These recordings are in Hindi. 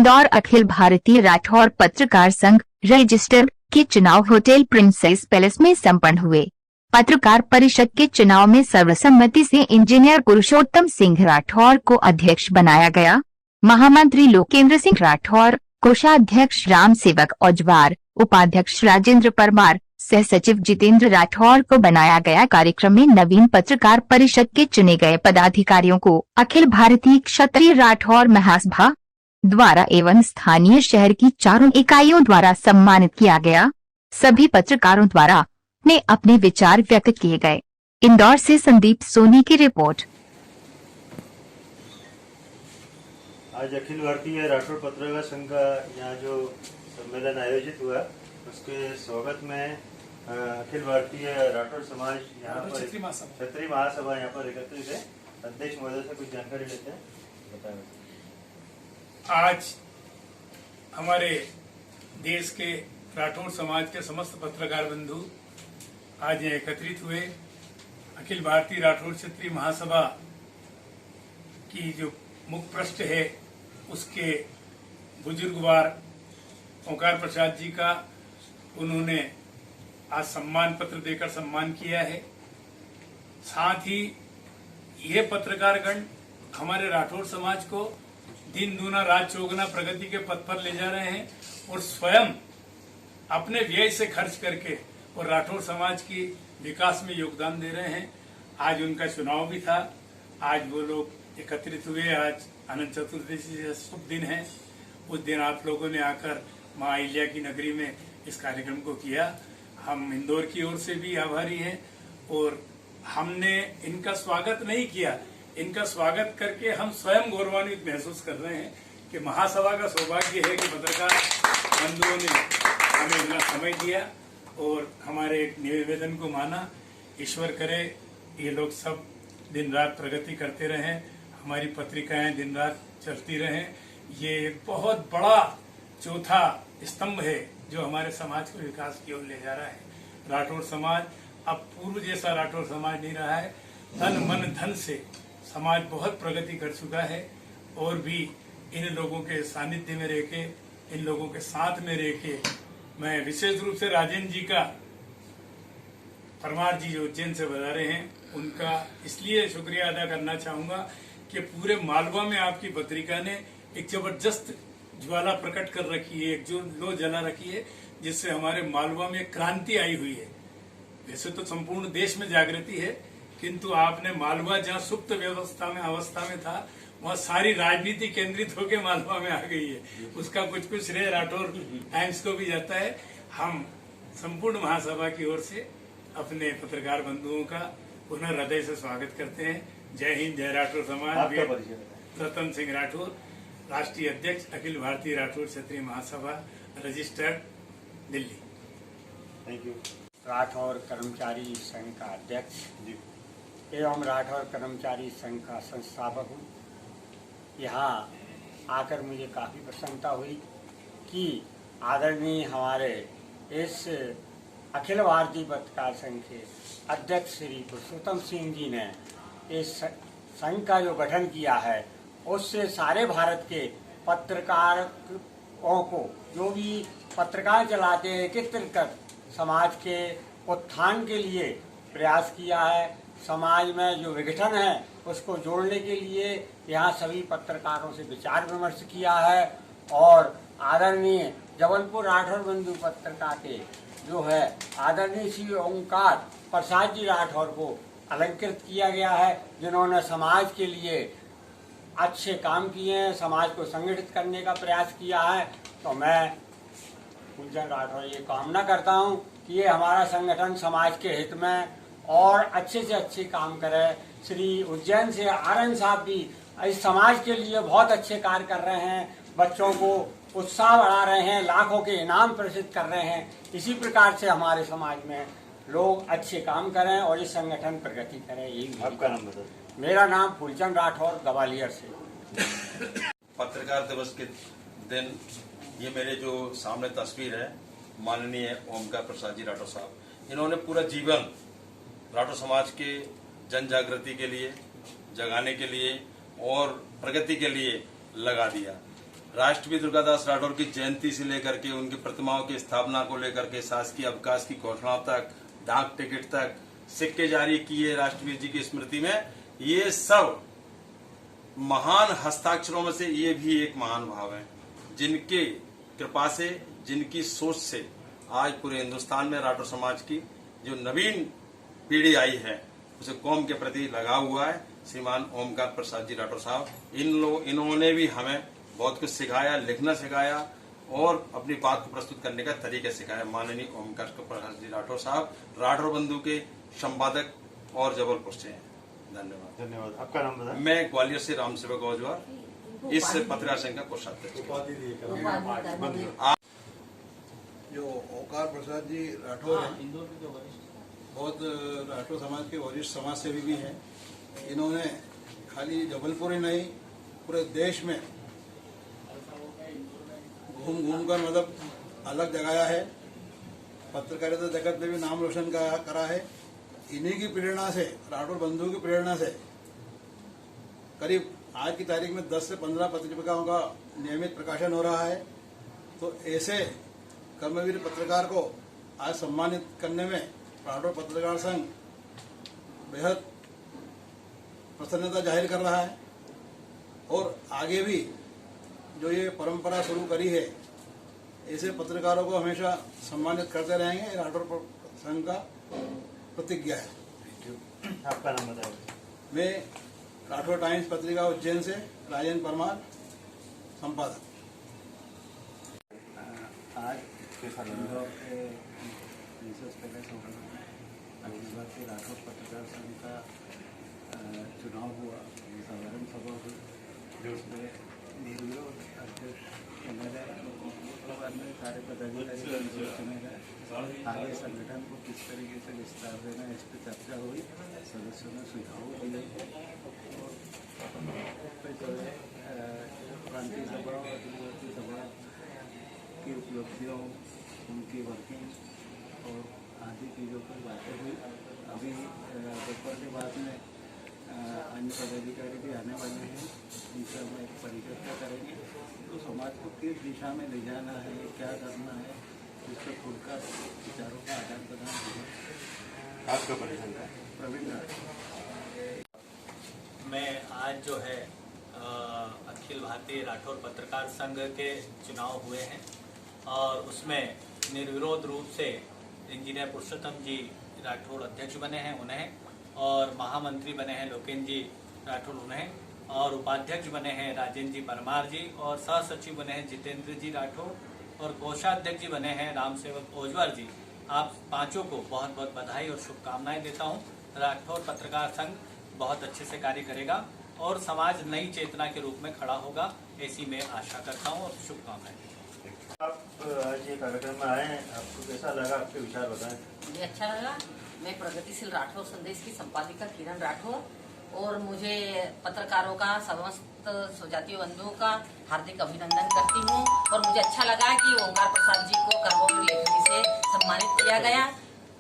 इंदौर अखिल भारतीय राठौर पत्रकार संघ रजिस्टर के चुनाव होटल प्रिंसेस पैलेस में संपन्न हुए। पत्रकार परिषद के चुनाव में सर्वसम्मति से इंजीनियर पुरुषोत्तम सिंह राठौर को अध्यक्ष बनाया गया। महामंत्री लोकेंद्र सिंह राठौर, कोषाध्यक्ष राम सेवक औजवार, उपाध्यक्ष राजेंद्र परमार, सह सचिव जितेंद्र राठौर को बनाया गया। कार्यक्रम में नवीन पत्रकार परिषद के चुने गए पदाधिकारियों को अखिल भारतीय क्षत्रिय राठौर महासभा द्वारा एवं स्थानीय शहर की 4 इकाइयों द्वारा सम्मानित किया गया। सभी पत्रकारों द्वारा अपने विचार व्यक्त किए गए। इंदौर से संदीप सोनी की रिपोर्ट। आज अखिल भारतीय राठौर पत्रकार संघ का यहाँ जो सम्मेलन आयोजित हुआ उसके स्वागत में अखिल भारतीय राठौर समाज यहाँ पर क्षत्रिय महासभा यहाँ पर एकत्रित है। अध्यक्ष महोदय से कुछ जानकारी लेते हैं, बताएं। आज हमारे देश के राठौर समाज के समस्त पत्रकार बंधु आज यहाँ एकत्रित हुए। अखिल भारतीय राठौर क्षत्रिय महासभा की जो मुख्य पृष्ठ है उसके बुजुर्गवार ओंकार प्रसाद जी का उन्होंने आज सम्मान पत्र देकर सम्मान किया है। साथ ही ये पत्रकारगण हमारे राठौर समाज को दिन दूना रात चौगुना प्रगति के पथ पर ले जा रहे हैं और स्वयं अपने व्यय से खर्च करके और राठौर समाज की विकास में योगदान दे रहे हैं। आज उनका चुनाव भी था, आज वो लोग एकत्रित हुए। आज अनंत चतुर्दशी का शुभ दिन है। उस दिन आप लोगों ने आकर माँ अहिल्या की नगरी में इस कार्यक्रम को किया। हम इंदौर की ओर से भी आभारी हैं और हमने इनका स्वागत नहीं किया, इनका स्वागत करके हम स्वयं गौरवान्वित महसूस कर रहे हैं कि महासभा का सौभाग्य है कि पत्रकार बंधुओं ने हमें इतना समय दिया और हमारे एक निवेदन को माना। ईश्वर करे ये लोग सब दिन रात प्रगति करते रहें, हमारी पत्रिकाएं दिन रात चलती रहें। ये एक बहुत बड़ा चौथा स्तंभ है जो हमारे समाज को विकास की ओर ले जा रहा है। राठौर समाज अब पूर्व जैसा राठौर समाज नहीं रहा है। तन मन धन से समाज बहुत प्रगति कर चुका है और भी इन लोगों के सानिध्य में रह के, इन लोगों के साथ में रह के मैं विशेष रूप से राजेंद्र जी का, परमार जी जो उज्जैन से बता रहे हैं, उनका इसलिए शुक्रिया अदा करना चाहूंगा कि पूरे मालवा में आपकी पत्रिका ने एक जबरदस्त ज्वाला प्रकट कर रखी है, एक जो लो जला रखी है, जिससे हमारे मालवा में क्रांति आई हुई है। वैसे तो संपूर्ण देश में जागृति है, किंतु आपने मालवा जहाँ सुप्त अवस्था में था वहाँ सारी राजनीति केंद्रित होकर मालवा में आ गई है। उसका कुछ श्रेय राठौर टाइम्स को भी जाता है। हम संपूर्ण महासभा की ओर से अपने पत्रकार बंधुओं का पुनः हृदय से स्वागत करते हैं। जय हिंद, जय राठौर समाज। रतन सिंह राठौर, राष्ट्रीय अध्यक्ष, Akhil Bharatiya Rathore Kshatriya Mahasabha, registered, Delhi. Thank you. Rathore Karmachari Sangh का अध्यक्ष एवं राठौर कर्मचारी संघ का संस्थापक हूँ। यहाँ आकर मुझे काफ़ी प्रसन्नता हुई कि आदरणीय हमारे इस अखिल भारतीय पत्रकार संघ के अध्यक्ष श्री पुरुषोत्तम सिंह जी ने इस संघ का जो गठन किया है उससे सारे भारत के पत्रकारों को, जो भी पत्रकार चलाते हैं, एकत्रित कर समाज के उत्थान के लिए प्रयास किया है। समाज में जो विघटन है उसको जोड़ने के लिए यहाँ सभी पत्रकारों से विचार विमर्श किया है और आदरणीय जबलपुर राठौर बंधु पत्रिका के जो है आदरणीय श्री ओंकार प्रसाद जी राठौर को अलंकृत किया गया है, जिन्होंने समाज के लिए अच्छे काम किए हैं, समाज को संगठित करने का प्रयास किया है। तो मैं फूलचंद राठौर ये कामना करता हूँ कि ये हमारा संगठन समाज के हित में और अच्छे से अच्छे काम करे। श्री उज्जैन से आनंद साहब भी इस समाज के लिए बहुत अच्छे कार्य कर रहे हैं, बच्चों को उत्साह बढ़ा रहे हैं, लाखों के इनाम प्रेषित कर रहे हैं। इसी प्रकार से हमारे समाज में लोग अच्छे काम करें और इस संगठन प्रगति करें। यही आपका नाम बताओ। मेरा नाम फूलचंद राठौर, ग्वालियर से। पत्रकार दिवस के दिन ये मेरे जो सामने तस्वीर है, माननीय ओमकार प्रसाद जी राठौर साहब, इन्होंने पूरा जीवन राठौर समाज के जन जागृति के लिए, जगाने के लिए और प्रगति के लिए लगा दिया। राष्ट्रपति दुर्गादास राठौर की जयंती से लेकर के उनकी प्रतिमाओं की स्थापना को लेकर के शासकीय अवकाश की घोषणा तक, डाक टिकट तक, सिक्के जारी किए राष्ट्रपति जी की स्मृति में, ये सब महान हस्ताक्षरों में से ये भी एक महान भाव है, जिनके कृपा से, जिनकी सोच से आज पूरे हिंदुस्तान में राठौर समाज की जो नवीन पीढ़ी आई है उसे कौम के प्रति लगा हुआ है। श्रीमान ओमकार प्रसाद जी राठौर साहब, इन्होंने भी हमें बहुत कुछ सिखाया, लिखना सिखाया और अपनी बात को प्रस्तुत करने का तरीका सिखाया। माननीय ओमकार प्रसाद जी राठौर साहब राठौर बंधु के संपादक और जबलपुर से हैं। धन्यवाद। धन्यवाद। आपका नाम बताएं। मैं ग्वालियर से राम सेवक औजवार, इस पत्रकार संघ का कोषाध्यक्ष। जो ओमकार प्रसाद जी राठौर हैं, बहुत राठौर समाज के वरिष्ठ समाज सेवी भी हैं। इन्होंने खाली जबलपुर ही नहीं पूरे देश में घूम कर मतलब अलग जगाया है। पत्रकारिता जगत में भी नाम रोशन करा है। इन्हीं की प्रेरणा से, राठौर बंधु की प्रेरणा से करीब आज की तारीख में 10 से 15 पत्रिकाओं का नियमित प्रकाशन हो रहा है। तो ऐसे कर्मवीर पत्रकार को आज सम्मानित करने में राठौर पत्रकार संघ बेहद प्रसन्नता जाहिर कर रहा है और आगे भी जो ये परंपरा शुरू करी है, ऐसे पत्रकारों को हमेशा सम्मानित करते रहेंगे। राठौर संघ का प्रतिज्ञा है। आपका नाम बताएं। मैं राठौर टाइम्स पत्रिका उज्जैन से राजेंद्र परमार, संपादक। आज इंदौर के प्रिंसेस पैलेस होटल में अखिल भारतीय राठौर पत्रकार संघ का चुनाव हुआ, साधारण सभा हुई, जिसमें निर्विरोध अध्यक्ष चुने गए, अन्य कार्य पदाधिकारी चुने गए। आगे संगठन को किस तरीके से विस्तार देना, इस पर चर्चा हुई, सदस्यों ने सुझाव दिए और क्रांति सभा और अखिल भारतीय सभा की उपलब्धियों, उनकी वर्किंग और आदि चीज़ों पर बातें हुई। अभी दोपहर के बाद में अन्य पदाधिकारी भी आने वाले हैं, उनसे हम एक परिचर्चा करेंगे। तो समाज को किस दिशा में ले जाना है, क्या करना है, इस पर खुलकर विचारों का आदान प्रदान होगा। आपका परिचय है? प्रवीण राठौर। मैं आज जो है अखिल भारतीय राठौर पत्रकार संघ के चुनाव हुए हैं और उसमें निर्विरोध रूप से इंजीनियर पुरुषोत्तम जी राठौर अध्यक्ष बने हैं उन्हें, और महामंत्री बने हैं लोकेन्द्र जी राठौर उन्हें, और उपाध्यक्ष बने हैं राजेंद्र जी परमार जी, और सह सचिव बने हैं जितेंद्र जी राठौर, और कोषाध्यक्ष जी बने हैं राम सेवक औजवार जी। आप पांचों को बहुत बहुत बधाई और शुभकामनाएं देता हूं। राठौर पत्रकार संघ बहुत अच्छे से कार्य करेगा और समाज नई चेतना के रूप में खड़ा होगा, ऐसी मैं आशा करता हूं और शुभकामनाएं। आप आज ये कार्यक्रम में आए हैं, आपको कैसा लगा? आपके विचार बताएं। मुझे अच्छा लगा। मैं प्रगतिशील राठौर संदेश की संपादिका किरण राठौर, और मुझे पत्रकारों का, समस्त स्वजातीय बंधुओं का हार्दिक अभिनंदन करती हूँ। और मुझे अच्छा लगा कि ओमकार प्रसाद जी को कर्मवीर लेखनी से सम्मानित किया गया।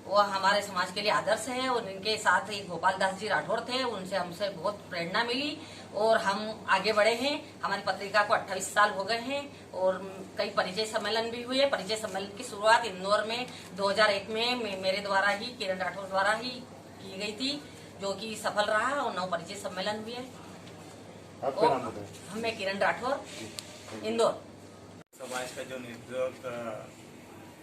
वो हमारे समाज के लिए आदर्श है, और इनके साथ एक गोपाल दास जी राठौर थे, उनसे हमसे बहुत प्रेरणा मिली और हम आगे बढ़े हैं। हमारी पत्रिका को 28 साल हो गए हैं और कई परिचय सम्मेलन भी हुए। परिचय सम्मेलन की शुरुआत इंदौर में 2001 में मेरे द्वारा ही, किरण राठौर द्वारा ही की गई थी, जो कि सफल रहा और 9 परिचय सम्मेलन हुए। आपका नाम बताएं। मैं किरण राठौर, इंदौर। समाज का जो निर्विरोध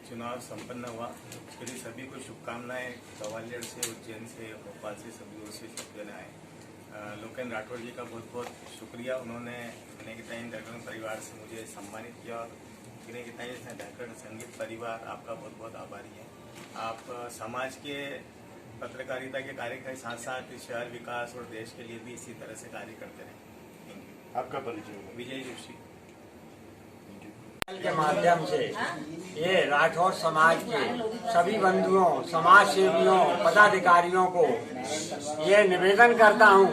चुनाव संपन्न हुआ, उसके लिए सभी को शुभकामनाएं। ग्वालियर से, उज्जैन से, भोपाल से, सभी ओर से सब जने आए। लोकेन्द्र राठौर जी का बहुत बहुत शुक्रिया। उन्होंने किनेगिताइन डैकर परिवार से मुझे सम्मानित किया, और किनेगिताइन डैकर संगीत परिवार आपका बहुत बहुत आभारी है। आप समाज के पत्रकारिता के कार्य के साथ साथ शहर विकास और देश के लिए भी इसी तरह से कार्य करते रहें। आपका परिचय? विजय जोशी। के माध्यम से ये राठौर समाज के सभी बंधुओं, समाज सेवियों, पदाधिकारियों को ये निवेदन करता हूँ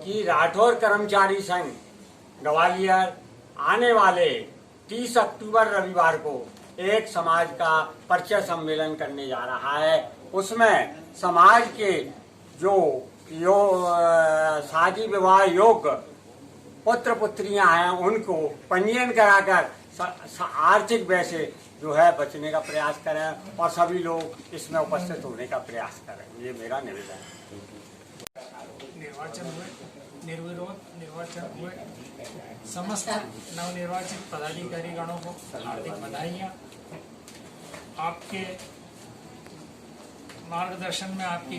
कि राठौर कर्मचारी संघ ग्वालियर आने वाले 30 अक्टूबर रविवार को एक समाज का परिचय सम्मेलन करने जा रहा है। उसमें समाज के जो शादी विवाह योग्य पुत्र पुत्रियां हैं उनको पंजीयन कराकर आर्थिक व्यय से जो है बचने का प्रयास करें और सभी लोग इसमें उपस्थित होने का प्रयास करें, ये मेरा निवेदन है। निर्वाचन हुए, निर्विरोध निर्वाचन हुए, समस्त नवनिर्वाचित पदाधिकारी गणों को हार्दिक बधाइयाँ। आपके मार्गदर्शन में आपकी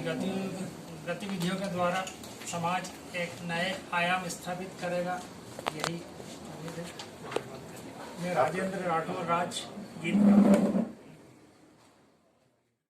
गतिविधियों के द्वारा समाज एक नए आयाम स्थापित करेगा, यही उम्मीद है। मैं राजेंद्र राठौर राज गीत